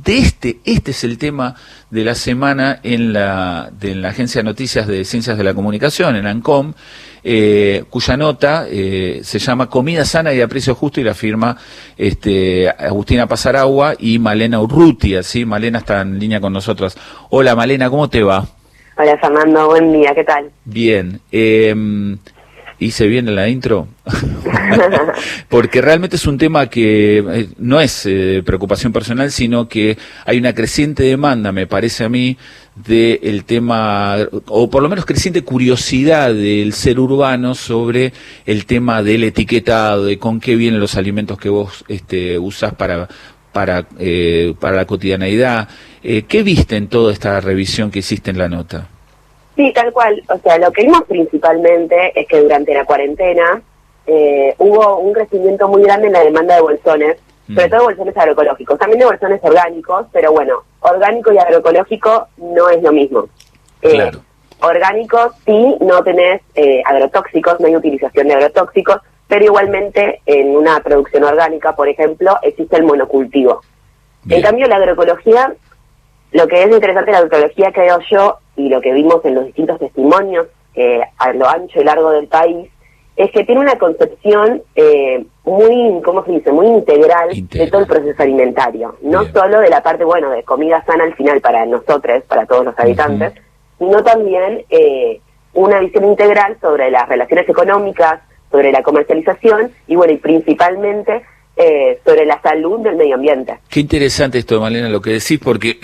Este es el tema de la semana de la Agencia de Noticias de Ciencias de la Comunicación, en ANCOM, cuya nota se llama Comida sana y a precio justo, y la firma Agustina Pasaragua y Malena Urrutia, ¿sí? Malena está en línea con nosotros. Hola Malena, ¿cómo te va? Hola Fernando, buen día, ¿qué tal? Bien. ¿Hice bien en la intro? Porque realmente es un tema que no es preocupación personal, sino que hay una creciente demanda, me parece a mí, del tema, o por lo menos creciente curiosidad del ser urbano sobre el tema del etiquetado, de con qué vienen los alimentos que vos usás para la cotidianeidad. ¿Qué viste en toda esta revisión que hiciste en la nota? Sí, tal cual. O sea, lo que vimos principalmente es que durante la cuarentena hubo un crecimiento muy grande en la demanda de bolsones, sobre todo de bolsones agroecológicos, también de bolsones orgánicos, pero bueno, orgánico y agroecológico no es lo mismo. Claro. Orgánico sí, no tenés agrotóxicos, no hay utilización de agrotóxicos, pero igualmente en una producción orgánica, por ejemplo, existe el monocultivo. Bien. En cambio, la agroecología, lo que es interesante de la agroecología, creo yo, y lo que vimos en los distintos testimonios a lo ancho y largo del país, es que tiene una concepción muy, ¿cómo se dice?, muy integral de todo el proceso alimentario. No solo de la parte, bueno, de comida sana al final para nosotros, para todos los habitantes, sino también una visión integral sobre las relaciones económicas, sobre la comercialización y, bueno, y principalmente sobre la salud del medio ambiente. Qué interesante esto, Malena, lo que decís, porque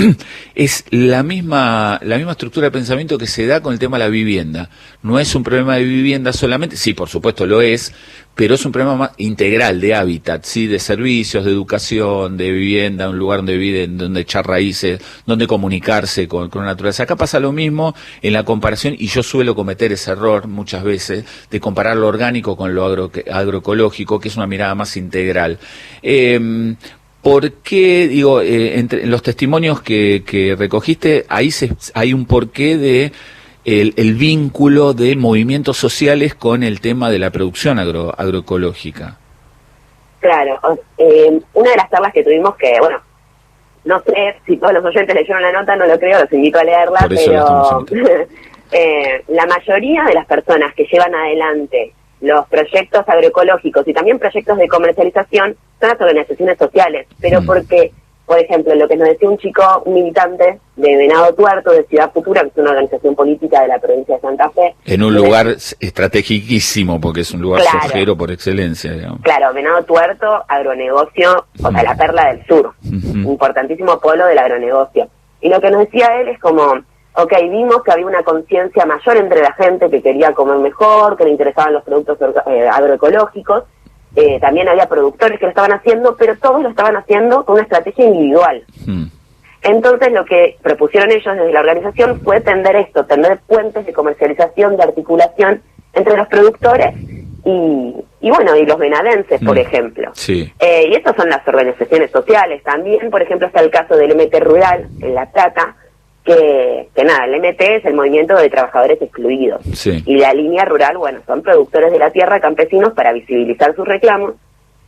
es la misma estructura de pensamiento que se da con el tema de la vivienda. No es un problema de vivienda solamente, sí, por supuesto lo es, pero es un problema más integral de hábitat, sí, de servicios, de educación, de vivienda, un lugar donde vivir, donde echar raíces, donde comunicarse con la naturaleza. Acá pasa lo mismo en la comparación, y yo suelo cometer ese error muchas veces, de comparar lo orgánico con lo agroecológico, que es una mirada más integral. ¿Por qué, digo, entre los testimonios que recogiste, hay un porqué de el vínculo de movimientos sociales con el tema de la producción agroecológica? Claro, una de las charlas que tuvimos que, bueno, no sé si todos los oyentes leyeron la nota, no lo creo, los invito a leerla, pero la mayoría de las personas que llevan adelante los proyectos agroecológicos y también proyectos de comercialización son las organizaciones sociales, pero porque, por ejemplo, lo que nos decía un chico, un militante de Venado Tuerto, de Ciudad Futura, que es una organización política de la provincia de Santa Fe. En un lugar estrategiquísimo, porque es un lugar sojero por excelencia, digamos. Claro, Venado Tuerto, agronegocio, o sea, la perla del sur, importantísimo polo del agronegocio. Y lo que nos decía él es como, ok, vimos que había una conciencia mayor entre la gente que quería comer mejor, que le interesaban los productos agroecológicos. También había productores que lo estaban haciendo, pero todos lo estaban haciendo con una estrategia individual. Entonces lo que propusieron ellos desde la organización fue tender puentes de comercialización, de articulación entre los productores y bueno, y los venadenses, por ejemplo. Sí. Y estas son las organizaciones sociales. También, por ejemplo, está el caso del MT Rural en La Plata, que nada, el MT es el movimiento de trabajadores excluidos. Sí. Y la línea rural, bueno, son productores de la tierra, campesinos, para visibilizar sus reclamos.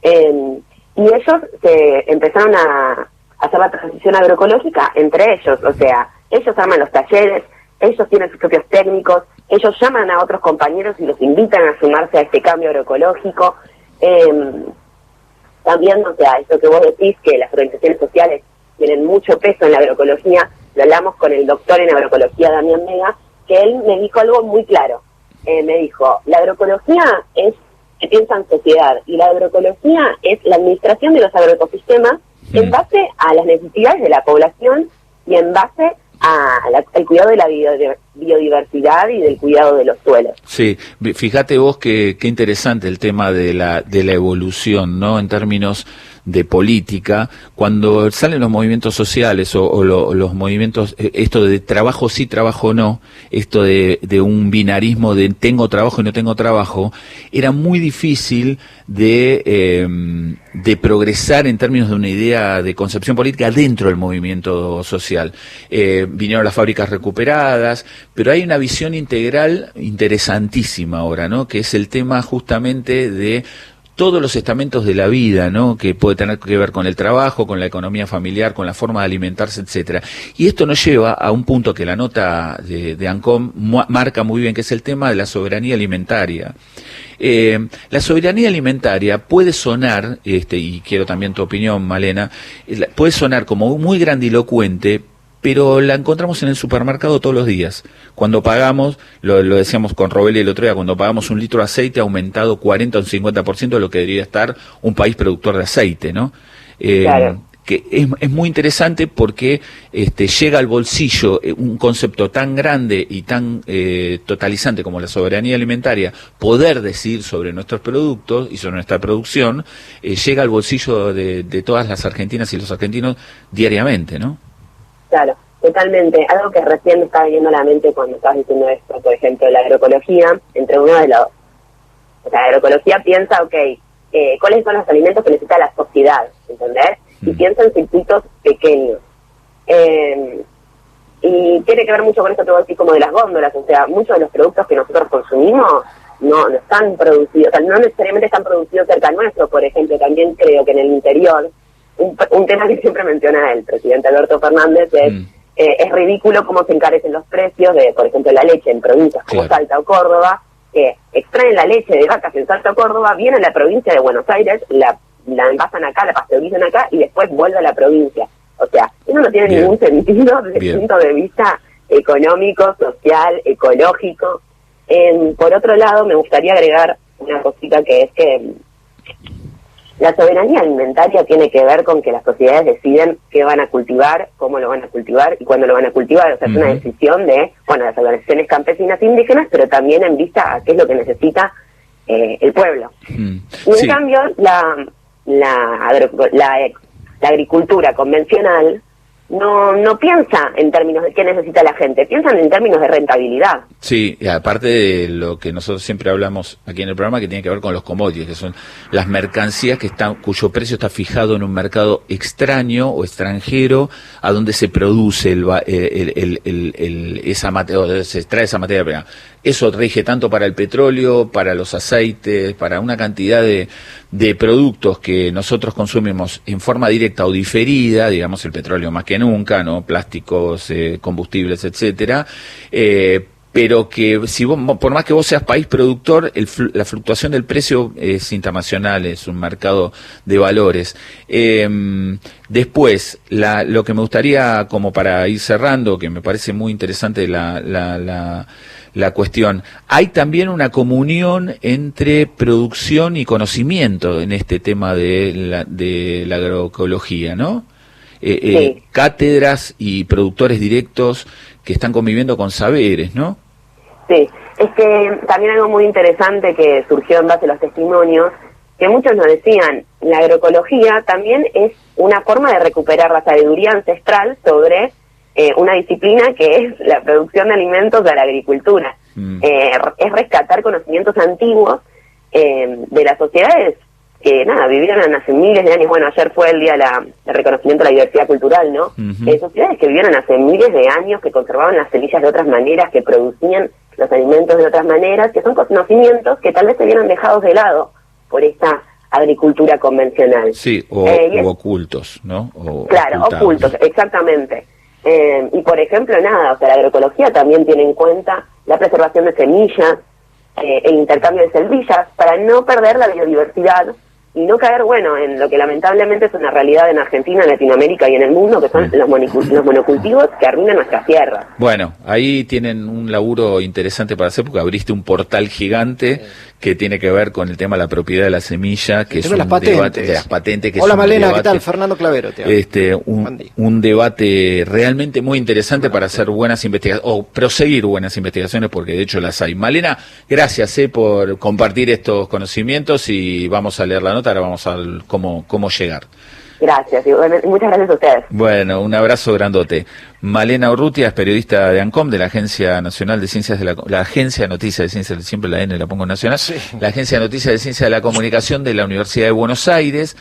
Y ellos se empezaron a hacer la transición agroecológica entre ellos. O sea, ellos arman los talleres, ellos tienen sus propios técnicos, ellos llaman a otros compañeros y los invitan a sumarse a este cambio agroecológico. También, o sea, eso que vos decís, que las organizaciones sociales tienen mucho peso en la agroecología. Lo hablamos con el doctor en agroecología, Damián Mega, que él me dijo algo muy claro. Me dijo, la agroecología es que piensa en sociedad, y la agroecología es la administración de los agroecosistemas en base a las necesidades de la población y en base al cuidado de la biodiversidad y del cuidado de los suelos. Sí, fíjate vos qué interesante el tema de la evolución, ¿no? En términos de política, cuando salen los movimientos sociales o los movimientos, esto de trabajo sí, trabajo no, esto de un binarismo de tengo trabajo y no tengo trabajo, era muy difícil de progresar en términos de una idea de concepción política dentro del movimiento social. Vinieron las fábricas recuperadas, pero hay una visión integral interesantísima ahora, ¿no? Que es el tema justamente de todos los estamentos de la vida, ¿no? Que puede tener que ver con el trabajo, con la economía familiar, con la forma de alimentarse, etcétera. Y esto nos lleva a un punto que la nota de ANCOM marca muy bien, que es el tema de la soberanía alimentaria. La soberanía alimentaria puede sonar, y quiero también tu opinión, Malena, puede sonar como muy grandilocuente, pero la encontramos en el supermercado todos los días. Cuando pagamos, lo decíamos con Robeli el otro día, cuando pagamos un litro de aceite ha aumentado 40 o un 50% de lo que debería estar un país productor de aceite, ¿no? Claro. Que es muy interesante porque llega al bolsillo un concepto tan grande y tan totalizante como la soberanía alimentaria, poder decidir sobre nuestros productos y sobre nuestra producción, llega al bolsillo de todas las argentinas y los argentinos diariamente, ¿no? Claro, totalmente. Algo que recién me estaba viendo a la mente cuando estabas diciendo esto, por ejemplo, la agroecología, entre uno de los... O sea, la agroecología piensa, ¿cuáles son los alimentos que necesita la sociedad? ¿Entendés? Y piensa en circuitos pequeños. Y tiene que ver mucho con esto que vos decís como de las góndolas, o sea, muchos de los productos que nosotros consumimos no están producidos, o sea, no necesariamente están producidos cerca nuestro, por ejemplo, también creo que en el interior, un tema que siempre menciona el presidente Alberto Fernández es ridículo cómo se encarecen los precios de, por ejemplo, la leche en provincias como Salta o Córdoba, que extraen la leche de vacas en Salta o Córdoba, viene a la provincia de Buenos Aires, la envasan acá, la pasteurizan acá y después vuelve a la provincia. O sea, eso no tiene ningún sentido desde el punto de vista económico, social, ecológico. Por otro lado, me gustaría agregar una cosita que es que la soberanía alimentaria tiene que ver con que las sociedades deciden qué van a cultivar, cómo lo van a cultivar y cuándo lo van a cultivar. O sea, es una decisión de, las organizaciones campesinas indígenas, pero también en vista a qué es lo que necesita el pueblo. Y en cambio, la agricultura convencional no piensa en términos de qué necesita la gente, piensan en términos de rentabilidad. Sí, y aparte de lo que nosotros siempre hablamos aquí en el programa, que tiene que ver con los commodities, que son las mercancías cuyo precio está fijado en un mercado extraño o extranjero, a donde se produce esa materia, se extrae esa materia prima. Eso rige tanto para el petróleo, para los aceites, para una cantidad de productos que nosotros consumimos en forma directa o diferida, digamos el petróleo más que nunca, ¿no? Plásticos, combustibles, etcétera, pero que si vos, por más que vos seas país productor, la fluctuación del precio es internacional, es un mercado de valores. Después, lo que me gustaría, como para ir cerrando, que me parece muy interesante la cuestión, hay también una comunión entre producción y conocimiento en este tema de la agroecología, ¿no? Sí. Cátedras y productores directos que están conviviendo con saberes, ¿no? Sí, es que también algo muy interesante que surgió en base a los testimonios, que muchos nos decían, la agroecología también es una forma de recuperar la sabiduría ancestral sobre una disciplina que es la producción de alimentos de la agricultura. Es rescatar conocimientos antiguos de las sociedades que vivieron hace miles de años. Bueno, ayer fue el día de reconocimiento de la diversidad cultural, ¿no? Sociedades que vivieron hace miles de años, que conservaban las semillas de otras maneras, que producían los alimentos de otras maneras, que son conocimientos que tal vez se vieron dejados de lado por esta agricultura convencional. Sí, o ocultos, ¿no? Claro, ocultos, exactamente. Y por ejemplo, la agroecología también tiene en cuenta la preservación de semillas, el intercambio de semillas, para no perder la biodiversidad y no caer, en lo que lamentablemente es una realidad en Argentina, en Latinoamérica y en el mundo, que son los monocultivos que arruinan nuestras tierras. Bueno, ahí tienen un laburo interesante para hacer, porque abriste un portal gigante que tiene que ver con el tema de la propiedad de la semilla, que es un debate de las patentes. Hola Malena, ¿qué tal? Fernando Clavero. Un debate realmente muy interesante para hacer buenas investigaciones, o proseguir buenas investigaciones, porque de hecho las hay. Malena, gracias por compartir estos conocimientos, y vamos a leer la nota, ahora vamos a ver cómo llegar. Gracias, y muchas gracias a ustedes. Bueno, un abrazo grandote. Malena Urrutia es periodista de ANCOM, de la Agencia Nacional de Ciencias la Agencia de Noticias de Ciencias, siempre la N la pongo nacional, la Agencia de Noticias de Ciencias de la Comunicación de la Universidad de Buenos Aires.